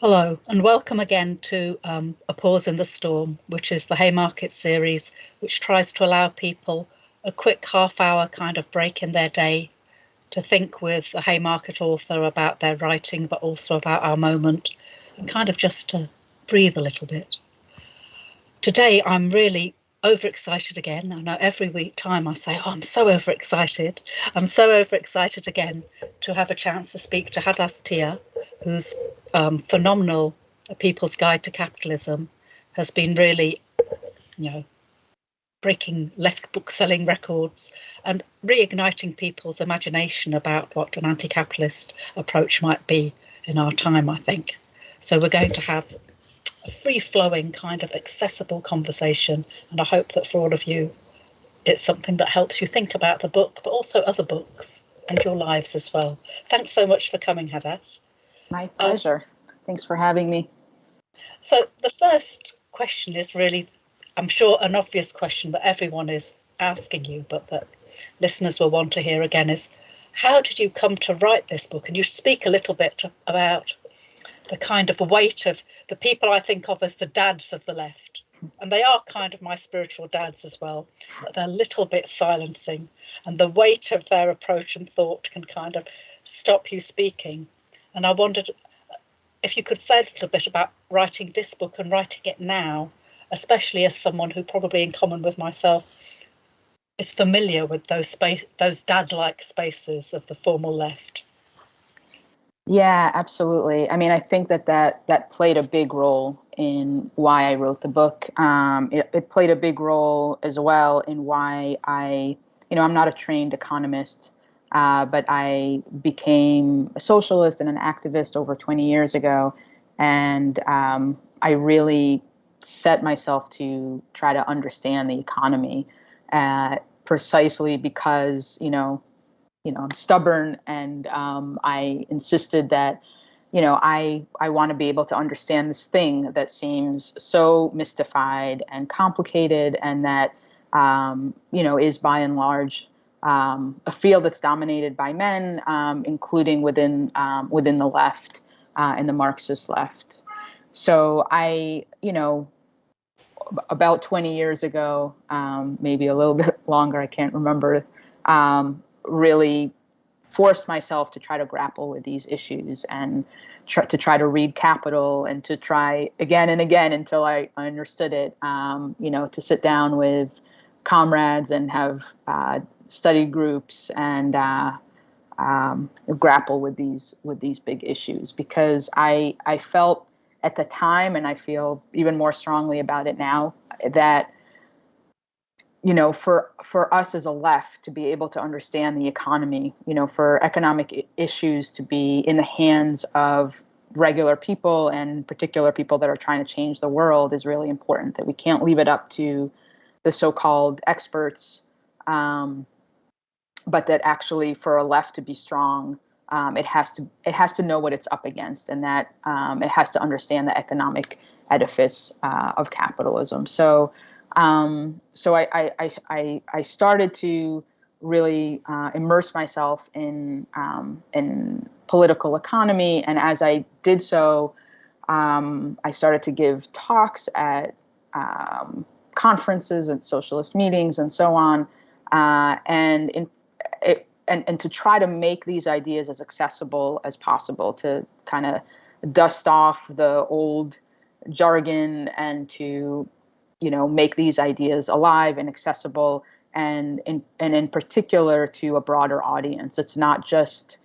Hello, and welcome again to A Pause in the Storm, which is the Haymarket series, which tries to allow people a quick half-hour kind of break in their day to think with a Haymarket author about their writing, but also about our moment, and kind of just to breathe a little bit. Today, I'm really overexcited again. I know every week time I say, oh, I'm so overexcited. I'm so overexcited again to have a chance to speak to Hadas Tia, whose phenomenal A People's Guide to Capitalism has been really, breaking left book selling records and reigniting people's imagination about what an anti-capitalist approach might be in our time, I think. So we're going to have a free-flowing kind of accessible conversation, and I hope that for all of you it's something that helps you think about the book but also other books and your lives as well. Thanks so much for coming, Hadas. My pleasure. Thanks for having me. So the first question is really, I'm sure, an obvious question that everyone is asking you, but that listeners will want to hear again, is how did you come to write this book? And you speak a little bit about the kind of weight of the people I think of as the dads of the left. And they are kind of my spiritual dads as well, but they're a little bit silencing. And the weight of their approach and thought can kind of stop you speaking. And I wondered if you could say a little bit about writing this book and writing it now, especially as someone who, probably in common with myself, is familiar with those dad-like spaces of the formal left. Yeah, absolutely. I mean, I think that played a big role in why I wrote the book. It played a big role as well in why I'm not a trained economist, but I became a socialist and an activist over 20 years ago. And I really set myself to try to understand the economy, precisely because, I'm stubborn, and I insisted that, I want to be able to understand this thing that seems so mystified and complicated, and that, is by and large a field that's dominated by men, including within the left and the Marxist left. So about 20 years ago, maybe a little bit longer, I can't remember, really forced myself to try to grapple with these issues and try to read Capital, and to try again and again until I understood it, to sit down with comrades and have study groups and grapple with these big issues, because I felt at the time, and I feel even more strongly about it now, that for us as a left to be able to understand the economy, for economic issues to be in the hands of regular people, and particular people that are trying to change the world, is really important. That we can't leave it up to the so-called experts, but that actually for a left to be strong, it has to know what it's up against, and that it has to understand the economic edifice of capitalism. So I started to really immerse myself in political economy, and as I did so, I started to give talks at conferences and socialist meetings and so on, and to try to make these ideas as accessible as possible, to kind of dust off the old jargon, and to make these ideas alive and accessible, and in particular to a broader audience. It's not just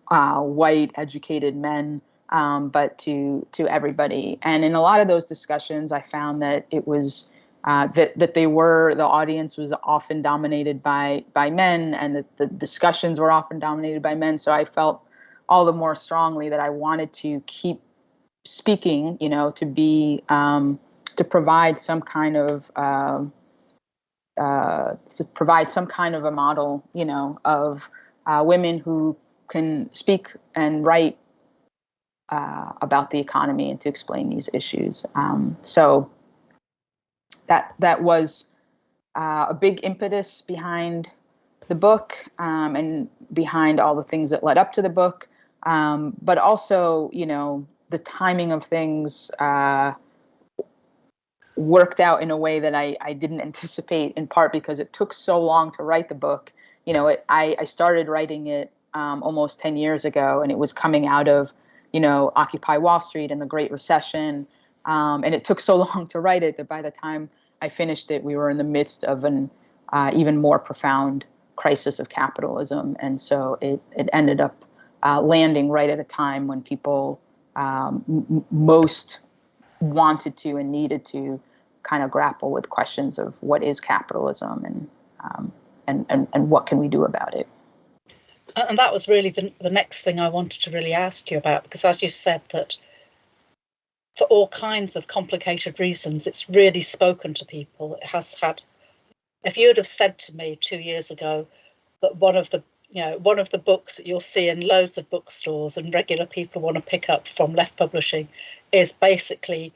white educated men, but to everybody. And in a lot of those discussions, I found that it was that the audience was often dominated by men, and that the discussions were often dominated by men. So I felt all the more strongly that I wanted to keep speaking, to be to provide some kind of a model, of women who can speak and write about the economy, and to explain these issues. So that was a big impetus behind the book, and behind all the things that led up to the book. But also, the timing of things worked out in a way that I didn't anticipate, in part because it took so long to write the book. I started writing it almost 10 years ago, and it was coming out of, Occupy Wall Street and the Great Recession. And it took so long to write it that by the time I finished it, we were in the midst of an even more profound crisis of capitalism. And so it ended up landing right at a time when people most wanted to and needed to kind of grapple with questions of what is capitalism and what can we do about it. And that was really the next thing I wanted to really ask you about, because as you've said, that for all kinds of complicated reasons, it's really spoken to people. It has had, if you would have said to me 2 years ago that one of the books that you'll see in loads of bookstores and regular people want to pick up from Left Publishing is basically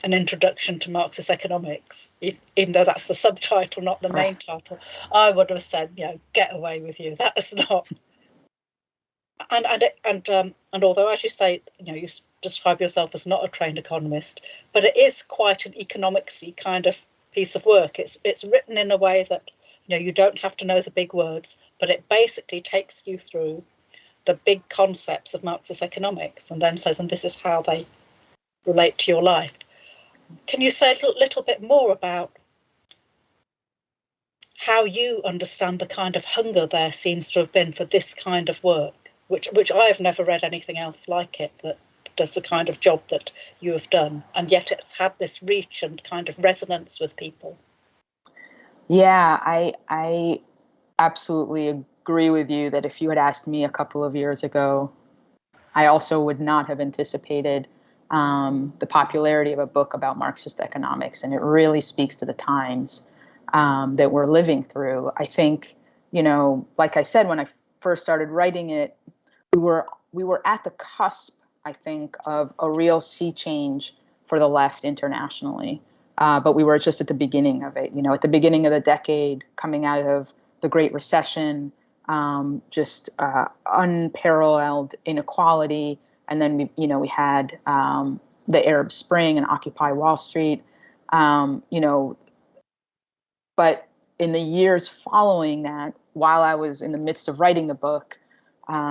an introduction to Marxist economics, even though that's the subtitle, not the main title, I would have said, get away with you. That is not. And although, as you say, you describe yourself as not a trained economist, but it is quite an economicsy kind of piece of work. It's written in a way that you don't have to know the big words, but it basically takes you through the big concepts of Marxist economics and then says, and this is how they relate to your life. Can you say a little bit more about how you understand the kind of hunger there seems to have been for this kind of work, which I have never read anything else like it that does the kind of job that you have done, and yet it's had this reach and kind of resonance with people? Yeah, I absolutely agree with you that if you had asked me a couple of years ago, I also would not have anticipated the popularity of a book about Marxist economics. And it really speaks to the times that we're living through. I think, like I said, when I first started writing it, we were at the cusp, I think, of a real sea change for the left internationally. But we were just at the beginning of it, at the beginning of the decade, coming out of the Great Recession, just unparalleled inequality. And then we had the Arab Spring and Occupy Wall Street, but in the years following that, while I was in the midst of writing the book,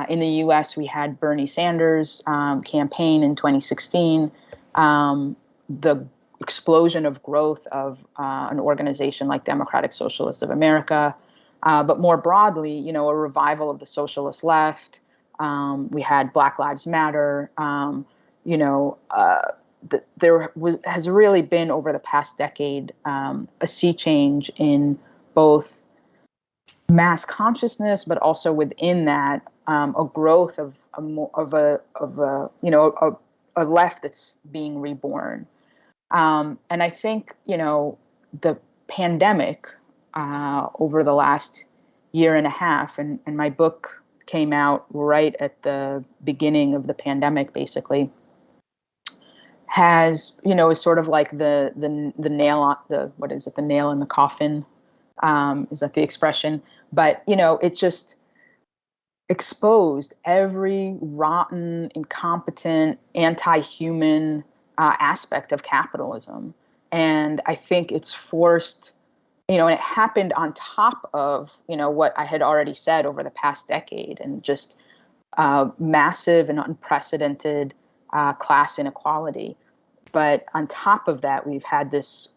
in the U.S., we had Bernie Sanders' campaign in 2016, the explosion of growth of an organization like Democratic Socialists of America, but more broadly, a revival of the socialist left. We had Black Lives Matter. There has really been over the past decade a sea change in both mass consciousness, but also within that a growth of a left that's being reborn. And I think the pandemic over the last year and a half, and my book came out right at the beginning of the pandemic, basically, has is sort of like the nail on the nail in the coffin. Is that the expression? But it just exposed every rotten, incompetent, anti-human aspect of capitalism, and I think it's forced. And it happened on top of, what I had already said over the past decade, and just massive and unprecedented class inequality. But on top of that, we've had this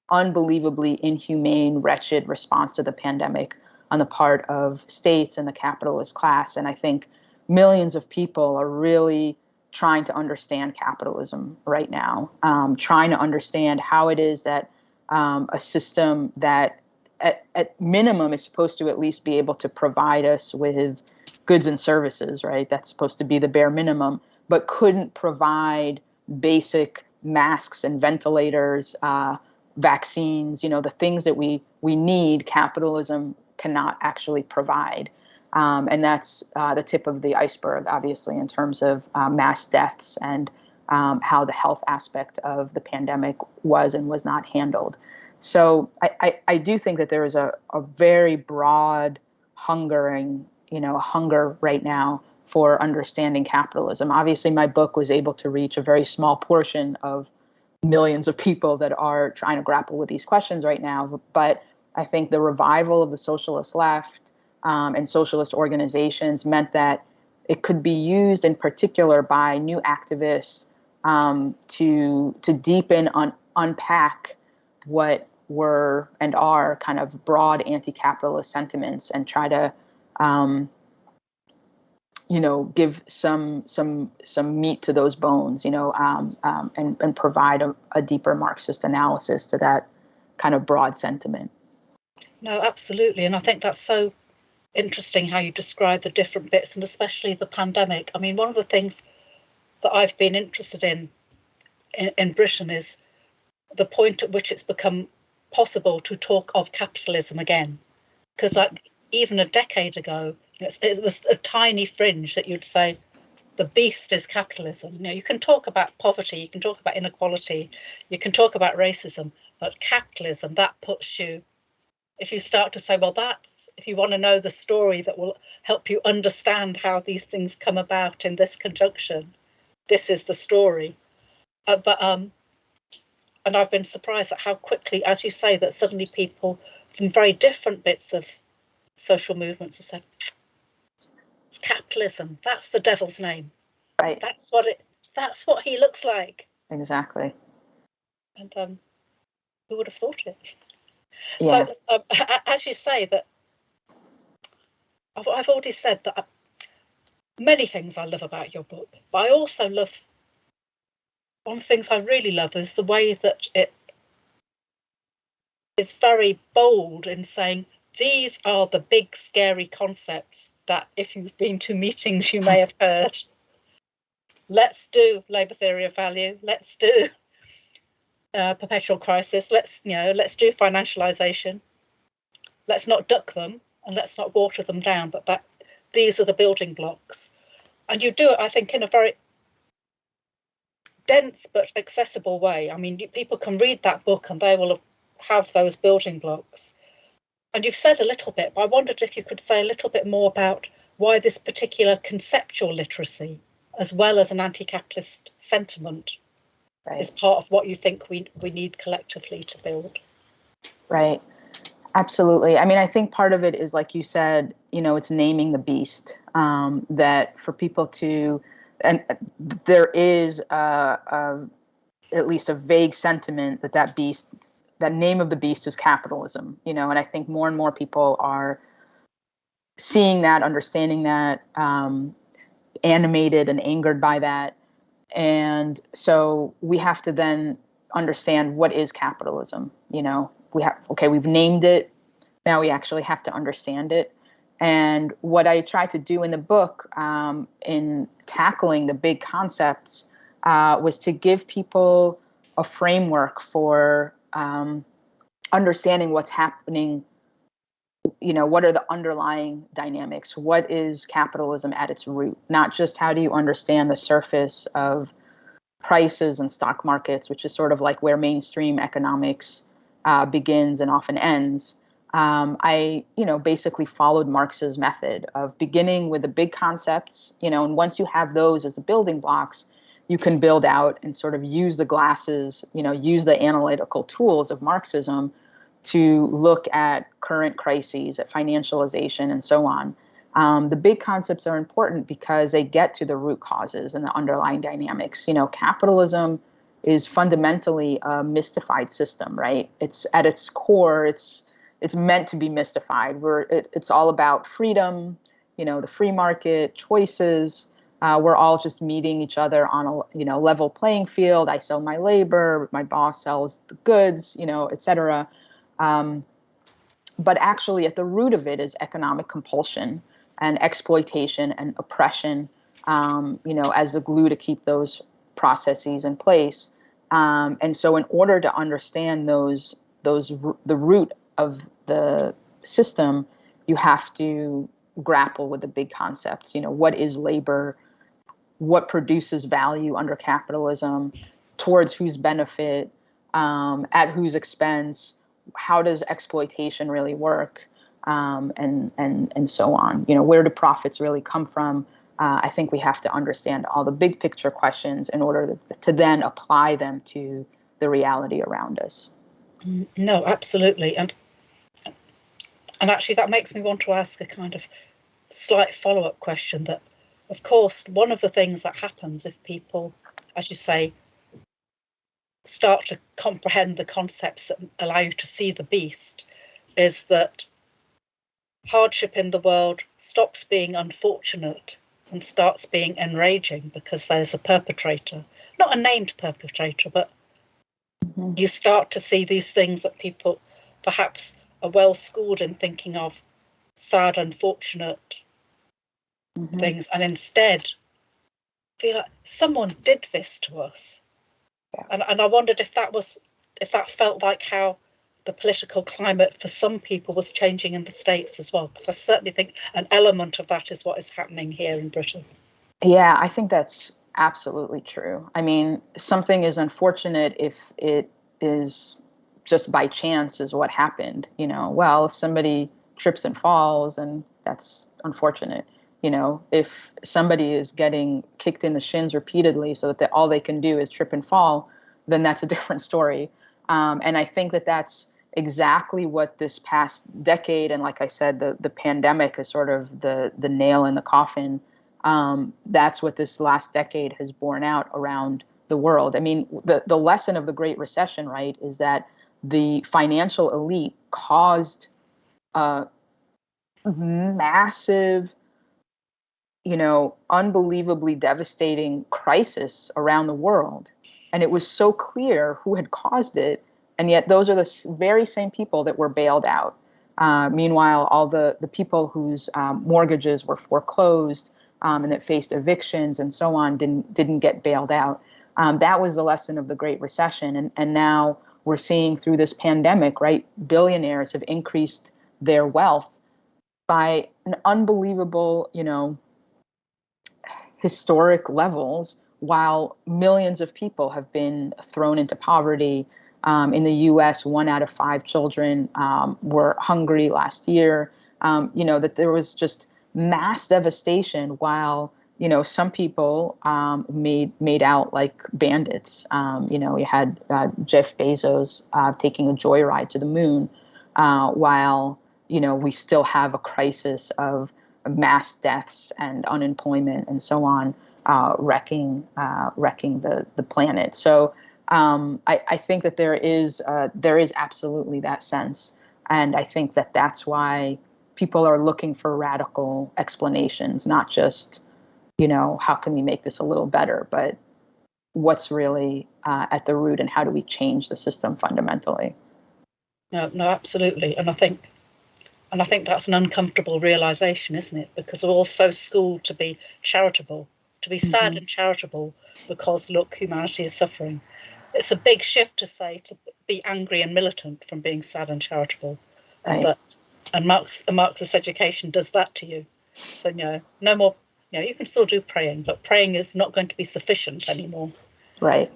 unbelievably inhumane, wretched response to the pandemic on the part of states and the capitalist class. And I think millions of people are really trying to understand capitalism right now, trying to understand how it is that a system that at minimum is supposed to at least be able to provide us with goods and services, right? That's supposed to be the bare minimum, but couldn't provide basic masks and ventilators, vaccines, the things that we need, capitalism cannot actually provide. And that's the tip of the iceberg, obviously, in terms of mass deaths and how the health aspect of the pandemic was and was not handled. So I do think that there is a very broad hunger right now for understanding capitalism. Obviously, my book was able to reach a very small portion of millions of people that are trying to grapple with these questions right now. But I think the revival of the socialist left and socialist organizations meant that it could be used in particular by new activists to deepen, unpack what were and are kind of broad anti-capitalist sentiments and try to give some meat to those bones, and provide a deeper Marxist analysis to that kind of broad sentiment. No, absolutely. And I think that's so interesting how you describe the different bits, and especially the pandemic. I mean, one of the things that I've been interested in Britain is the point at which it's become possible to talk of capitalism again. Because even a decade ago, it was a tiny fringe that you'd say the beast is capitalism. You can talk about poverty, you can talk about inequality, you can talk about racism, but capitalism, that puts you, if you start to say, well, if you want to know the story that will help you understand how these things come about in this conjunction, this is the story. And I've been surprised at how quickly, as you say, that suddenly people from very different bits of social movements have said, it's capitalism. That's the devil's name. Right. That's what he looks like. Exactly. And who would have thought it? Yeah. So, as you say, that I've already said that many things I love about your book, but I also love, one of the things I really love is the way that it is very bold in saying, these are the big, scary concepts that if you've been to meetings, you may have heard. Let's do labour theory of value. Let's do perpetual crisis. Let's do financialisation. Let's not duck them and let's not water them down. But these are the building blocks. And you do it, I think, in a very dense but accessible way. I mean, people can read that book and they will have those building blocks. And you've said a little bit, but I wondered if you could say a little bit more about why this particular conceptual literacy, as well as an anti-capitalist sentiment, right, is part of what you think we need collectively to build. Right. Absolutely. I mean, I think part of it is, like you said, it's naming the beast, that for people to, and there is at least a vague sentiment that beast, that name of the beast is capitalism, and I think more and more people are seeing that, understanding that, animated and angered by that. And so we have to then understand, what is capitalism? We've named it. Now we actually have to understand it. And what I try to do in the book, in tackling the big concepts, was to give people a framework for understanding what's happening. What are the underlying dynamics? What is capitalism at its root? Not just how do you understand the surface of prices and stock markets, which is sort of like where mainstream economics begins and often ends. I basically followed Marx's method of beginning with the big concepts, and once you have those as the building blocks, you can build out and sort of use the glasses, use the analytical tools of Marxism to look at current crises, at financialization, and so on. The big concepts are important because they get to the root causes and the underlying dynamics. Capitalism is fundamentally a mystified system, right? It's at its core, it's meant to be mystified. It's all about freedom, the free market, choices. We're all just meeting each other on a level playing field. I sell my labor, my boss sells the goods, et cetera. But actually, at the root of it is economic compulsion and exploitation and oppression, as the glue to keep those processes in place. And so in order to understand the root of the system, you have to grapple with the big concepts. What is labor? What produces value under capitalism? Towards whose benefit? At whose expense? How does exploitation really work? And so on. Where do profits really come from? I think we have to understand all the big picture questions in order to then apply them to the reality around us. No, absolutely. And actually that makes me want to ask a kind of slight follow-up question that, of course, one of the things that happens if people, as you say, start to comprehend the concepts that allow you to see the beast, is that hardship in the world stops being unfortunate and starts being enraging because there's a perpetrator, not a named perpetrator, but you start to see these things that people perhaps are well schooled in thinking of sad, unfortunate things, and instead feel like someone did this to us. Yeah. And I wondered if that felt like how the political climate for some people was changing in the States as well, because I certainly think an element of that is what is happening here in Britain. Yeah, I think that's absolutely true. I mean, something is unfortunate if it is just by chance is what happened. Well, if somebody trips and falls, and that's unfortunate. If somebody is getting kicked in the shins repeatedly so that all they can do is trip and fall, then that's a different story. And I think that that's exactly what this past decade, and like I said, the pandemic is sort of the nail in the coffin. That's what this last decade has borne out around the world. I mean, the lesson of the Great Recession, right, is that the financial elite caused a massive, unbelievably devastating crisis around the world. And it was so clear who had caused it. And yet those are the very same people that were bailed out. Meanwhile, all the people whose mortgages were foreclosed and that faced evictions and so on didn't get bailed out. That was the lesson of the Great Recession. And now we're seeing through this pandemic, right, billionaires have increased their wealth by an unbelievable, historic levels, while millions of people have been thrown into poverty. In the U.S., 1 out of 5 children were hungry last year. That there was just mass devastation, while some people made out like bandits. You had Jeff Bezos taking a joyride to the moon, while we still have a crisis of mass deaths and unemployment and so on, wrecking the planet. So I think that there is absolutely that sense, and I think that that's why people are looking for radical explanations, not just how can we make this a little better, but what's really at the root and how do we change the system fundamentally. No, absolutely, and I think that's an uncomfortable realization, isn't it? Because we're all so schooled to be charitable, to be sad and charitable, because look, humanity is suffering. It's a big shift to say to be angry and militant from being sad and charitable. Right. And Marxist education does that to you. So no more. You can still do praying, but praying is not going to be sufficient anymore. Right.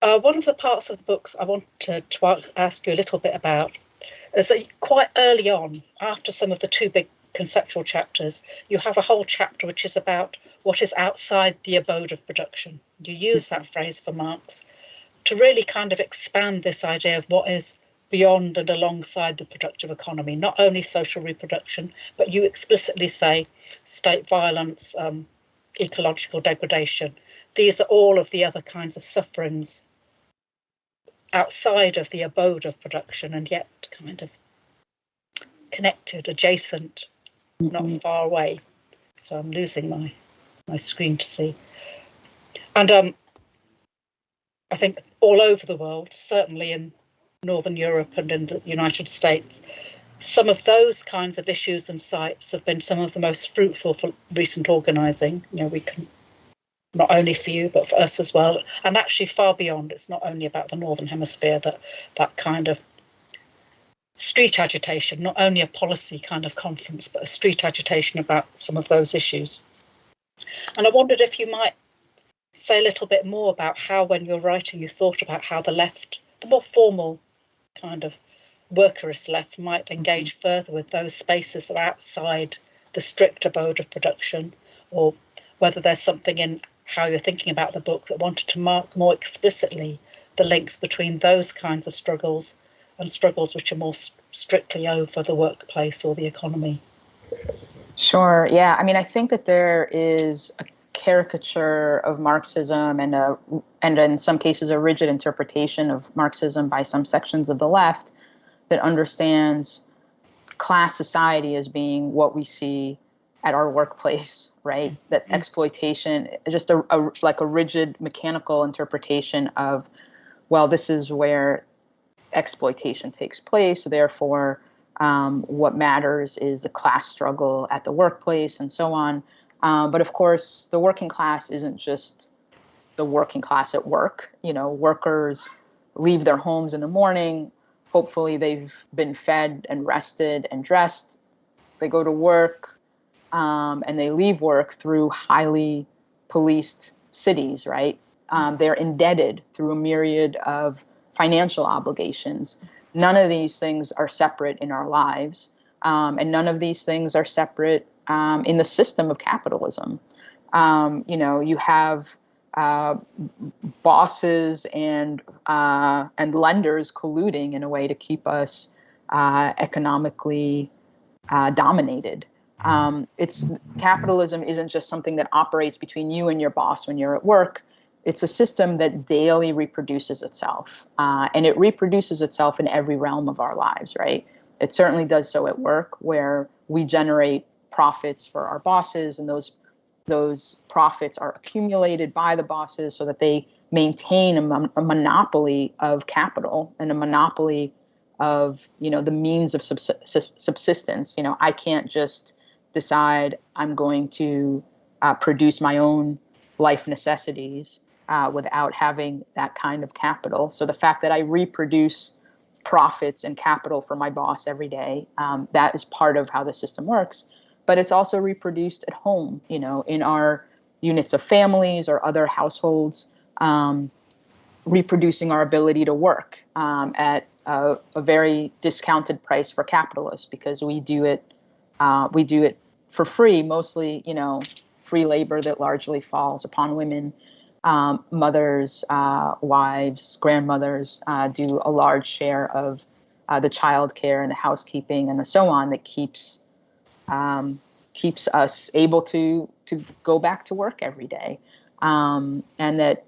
One of the parts of the books I want to ask you a little bit about is that quite early on, after some of the 2 big conceptual chapters, you have a whole chapter which is about what is outside the abode of production. You use that phrase for Marx to really kind of expand this idea of what is beyond and alongside the productive economy, not only social reproduction, but you explicitly say state violence, ecological degradation. These are all of the other kinds of sufferings outside of the abode of production, and yet kind of connected, adjacent, not far away. So I'm losing my screen to see. And I think all over the world, certainly in Northern Europe and in the United States, some of those kinds of issues and sites have been some of the most fruitful for recent organising. We can, not only for you, but for us as well, and actually far beyond. It's not only about the Northern Hemisphere, that kind of street agitation, not only a policy kind of conference, but a street agitation about some of those issues. And I wondered if you might say a little bit more about how, when you're writing, you thought about how the left, the more formal kind of workerist left, might engage further with those spaces that are outside the stricter mode of production, or whether there's something in how you're thinking about the book that wanted to mark more explicitly the links between those kinds of struggles and struggles which are more strictly over the workplace or the economy. Sure. Yeah. I mean, I think that there is a caricature of Marxism and in some cases a rigid interpretation of Marxism by some sections of the left that understands class society as being what we see at our workplace, right? That exploitation, just like a rigid mechanical interpretation of, well, this is where exploitation takes place, therefore what matters is the class struggle at the workplace and so on. But of course, the working class isn't just the working class at work. Workers leave their homes in the morning. Hopefully they've been fed and rested and dressed. They go to work and they leave work through highly policed cities, right? They're indebted through a myriad of financial obligations. None of these things are separate in our lives, and none of these things are separate in the system of capitalism. You have bosses and lenders colluding in a way to keep us economically dominated. Capitalism isn't just something that operates between you and your boss when you're at work. It's a system that daily reproduces itself, and it reproduces itself in every realm of our lives, right? It certainly does so at work, where we generate profits for our bosses, and those profits are accumulated by the bosses so that they maintain a monopoly of capital and a monopoly of, the means of subsistence. I can't just decide I'm going to produce my own life necessities without having that kind of capital. So the fact that I reproduce profits and capital for my boss every day, that is part of how the system works. But it's also reproduced at home, in our units of families or other households, reproducing our ability to work at a very discounted price for capitalists, because we do it for free, mostly, free labor that largely falls upon women. Mothers, wives, grandmothers do a large share of the childcare and the housekeeping and so on that keeps us able to go back to work every day, and that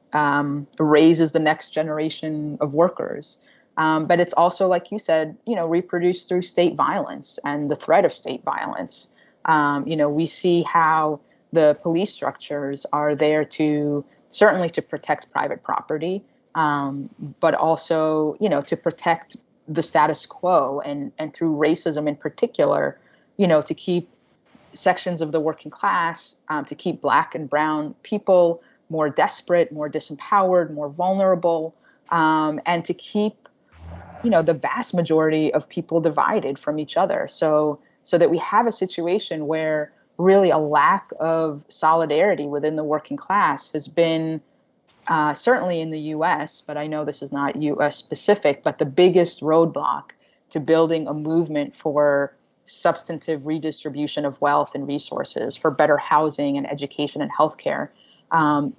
raises the next generation of workers. But it's also, like you said, reproduced through state violence and the threat of state violence. We see how the police structures are there certainly to protect private property, but also, to protect the status quo and through racism in particular, to keep sections of the working class, to keep Black and brown people more desperate, more disempowered, more vulnerable, and to keep, the vast majority of people divided from each other. So that we have a situation where really a lack of solidarity within the working class has been, certainly in the U.S., but I know this is not U.S. specific, but the biggest roadblock to building a movement for substantive redistribution of wealth and resources, for better housing and education and healthcare.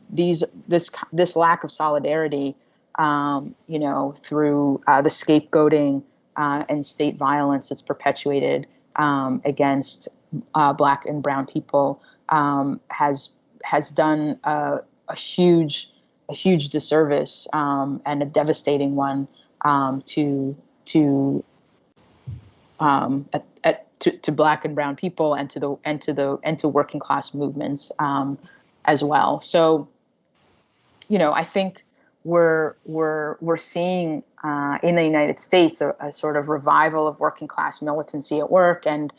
This lack of solidarity, through the scapegoating and state violence that's perpetuated against Black and brown people, has done a huge disservice and a devastating one to Black and brown people and to working class movements as well. So, I think we're seeing in the United States a sort of revival of working class militancy at work. And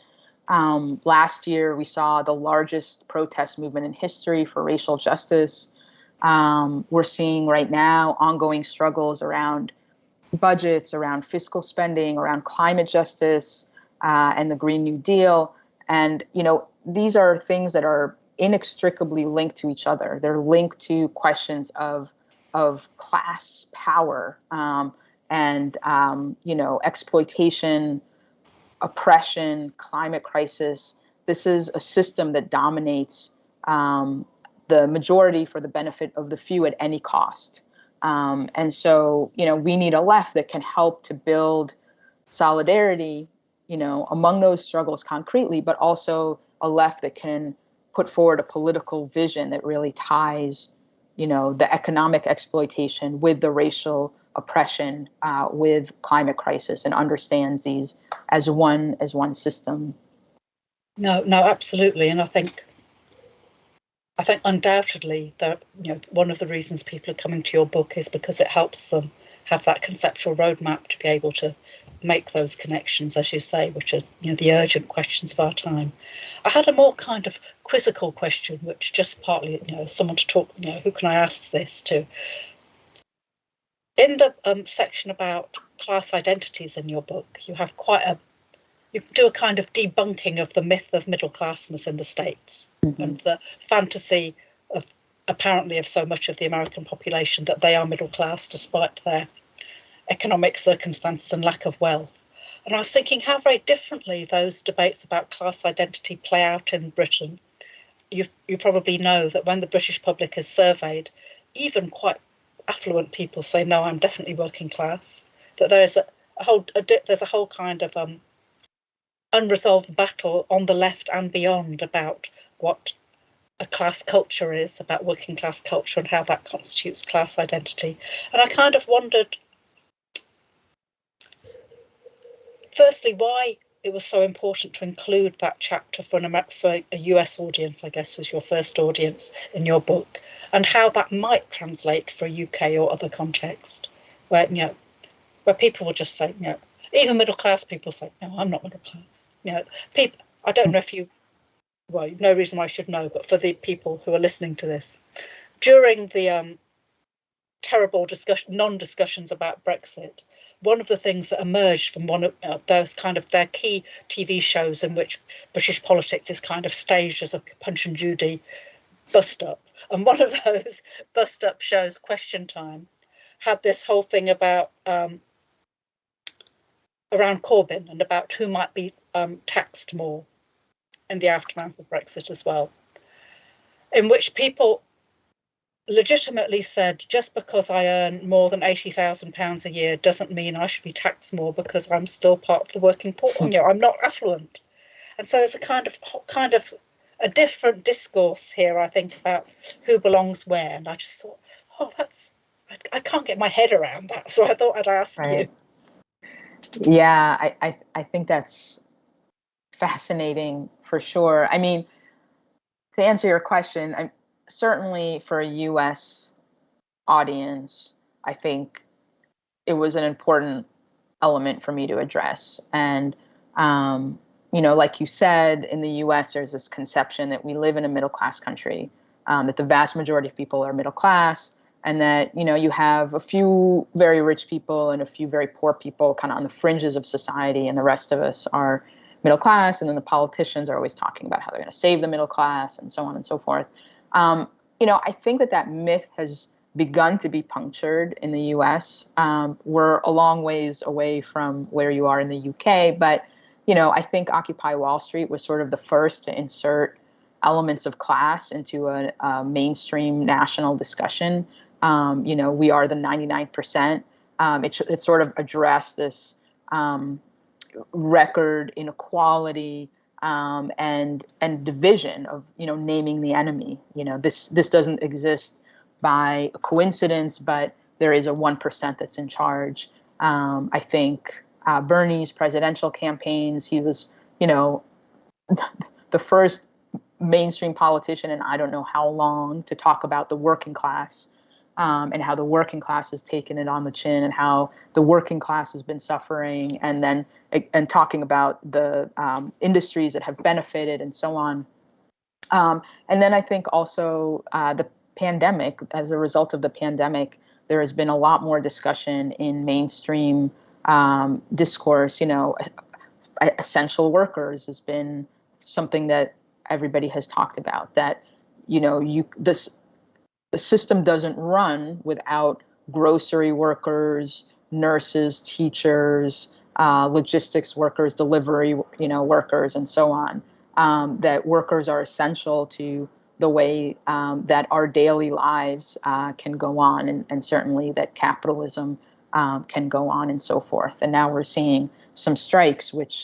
last year we saw the largest protest movement in history for racial justice. We're seeing right now ongoing struggles around budgets, around fiscal spending, around climate justice, and the Green New Deal. And, these are things that are inextricably linked to each other. They're linked to questions of class power, and, exploitation, oppression, climate crisis this is a system that dominates the majority for the benefit of the few at any cost. And so, we need a left that can help to build solidarity, among those struggles concretely, but also a left that can put forward a political vision that really ties, the economic exploitation with the racial oppression, with climate crisis, and understands these as one system. No, absolutely. And I think undoubtedly that, one of the reasons people are coming to your book is because it helps them have that conceptual roadmap to be able to make those connections, as you say, which is, the urgent questions of our time. I had a more kind of quizzical question, which just partly, someone to talk, who can I ask this to? In the section about class identities in your book, you do a kind of debunking of the myth of middle classness in the States, mm-hmm. and the fantasy of apparently of so much of the American population that they are middle class despite their economic circumstances and lack of wealth. And I was thinking how very differently those debates about class identity play out in Britain. You probably know that when the British public is surveyed, even quite affluent people say, no, I'm definitely working class. That there's a whole kind of unresolved battle on the left and beyond about what a class culture is, about working class culture and how that constitutes class identity. And I kind of wondered, firstly, why it was so important to include that chapter for a US audience, I guess was your first audience in your book, and how that might translate for a UK or other context, where people will just say, even middle class people say, no, I'm not middle class. People, I don't know if no reason why I should know, but for the people who are listening to this, during the terrible non-discussions about Brexit, one of the things that emerged from one of those kind of their key TV shows in which British politics is kind of staged as a Punch and Judy bust-up, and one of those bust-up shows, Question Time, had this whole thing about around Corbyn and about who might be taxed more in the aftermath of Brexit as well, in which people legitimately said, just because I earn more than £80,000 a year doesn't mean I should be taxed more because I'm still part of the working poor. I'm not affluent. And so there's a kind of a different discourse here, I think, about who belongs where. And I just thought, I can't get my head around that. So I thought I'd ask you. Yeah, I think that's fascinating for sure. I mean, to answer your question, certainly for a US audience, I think it was an important element for me to address. And, like you said, in the US, there's this conception that we live in a middle class country, that the vast majority of people are middle class, and that, you have a few very rich people and a few very poor people kind of on the fringes of society, and the rest of us are middle class. And then the politicians are always talking about how they're going to save the middle class and so on and so forth. I think that myth has begun to be punctured in the US. We're a long ways away from where you are in the UK, but, I think Occupy Wall Street was sort of the first to insert elements of class into a mainstream national discussion. We are the 99%. It sort of addressed this record inequality and division of naming the enemy. This doesn't exist by a coincidence, but there is a 1% that's in charge. I think Bernie's presidential campaigns, he was the first mainstream politician in I don't know how long to talk about the working class, and how the working class has taken it on the chin, and how the working class has been suffering, and talking about the industries that have benefited and so on. And then I think also the pandemic, as a result of the pandemic, there has been a lot more discussion in mainstream discourse. Essential workers has been something that everybody has talked about, that the system doesn't run without grocery workers, nurses, teachers, logistics workers, delivery, workers, and so on. that workers are essential to the way that our daily lives can go on, and certainly that capitalism can go on, and so forth. And now we're seeing some strikes, which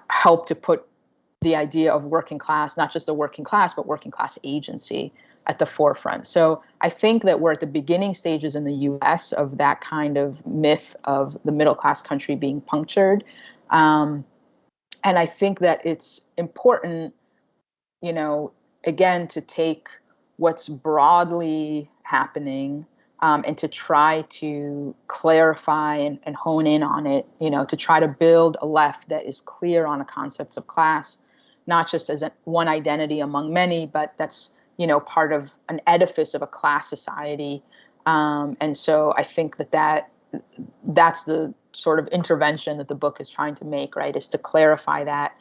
help to put the idea of working class, not just a working class, but working class agency at the forefront. So I think that we're at the beginning stages in the US of that kind of myth of the middle class country being punctured. And I think that it's important, again, to take what's broadly happening and to try to clarify and hone in on it, to try to build a left that is clear on the concepts of class, not just as one identity among many, but that's, part of an edifice of a class society. And so I think that's the sort of intervention that the book is trying to make, right, is to clarify that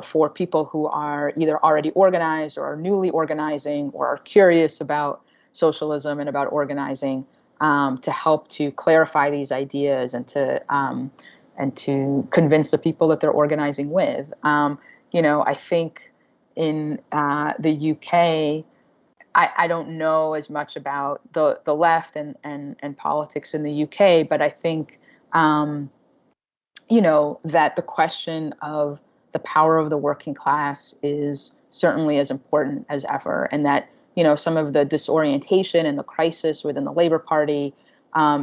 for people who are either already organized or are newly organizing or are curious about socialism and about organizing, to help to clarify these ideas and to convince the people that they're organizing with. I think in the UK, I don't know as much about the left and politics in the UK, but I think that the question of the power of the working class is certainly as important as ever, and that some of the disorientation and the crisis within the Labour Party,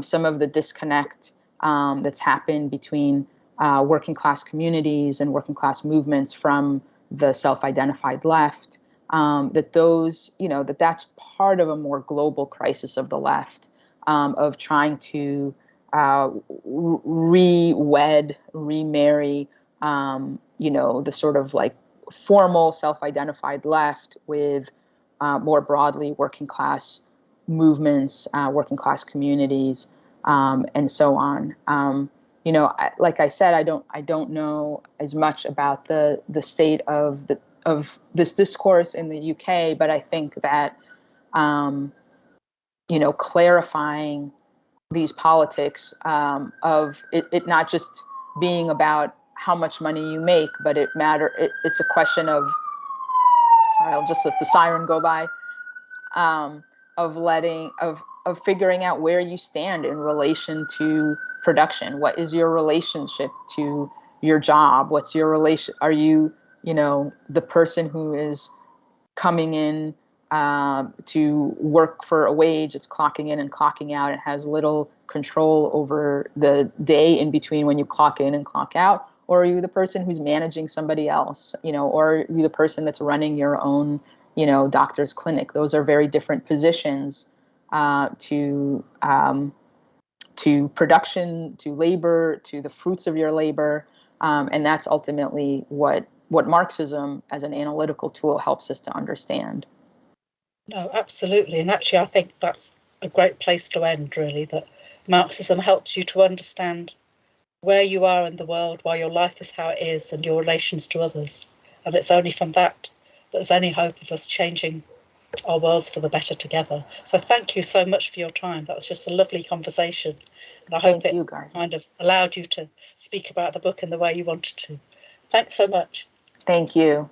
some of the disconnect that's happened between working class communities and working class movements from the self-identified left, that's part of a more global crisis of the left, of trying to remarry, the sort of like formal self-identified left with more broadly working class movements, working class communities, and so on. Like I said, I don't know as much about the state of this discourse in the UK, but I think that clarifying these politics of it not just being about how much money you make, but it's a question of, sorry, I'll just let the siren go by, of figuring out where you stand in relation to production. What is your relationship to your job? What's your relation? Are you, the person who is coming in to work for a wage, it's clocking in and clocking out, it has little control over the day in between when you clock in and clock out? Or are you the person who's managing somebody else, or are you the person that's running your own, doctor's clinic? Those are very different positions to production, to labor, to the fruits of your labor. And that's ultimately what Marxism as an analytical tool helps us to understand. No, absolutely. And actually, I think that's a great place to end, really, that Marxism helps you to understand where you are in the world, why your life is how it is, and your relations to others. And it's only from that there's any hope of us changing our worlds for the better together. So thank you so much for your time. That was just a lovely conversation. And I hope it kind of allowed you to speak about the book in the way you wanted to. Thanks so much. Thank you.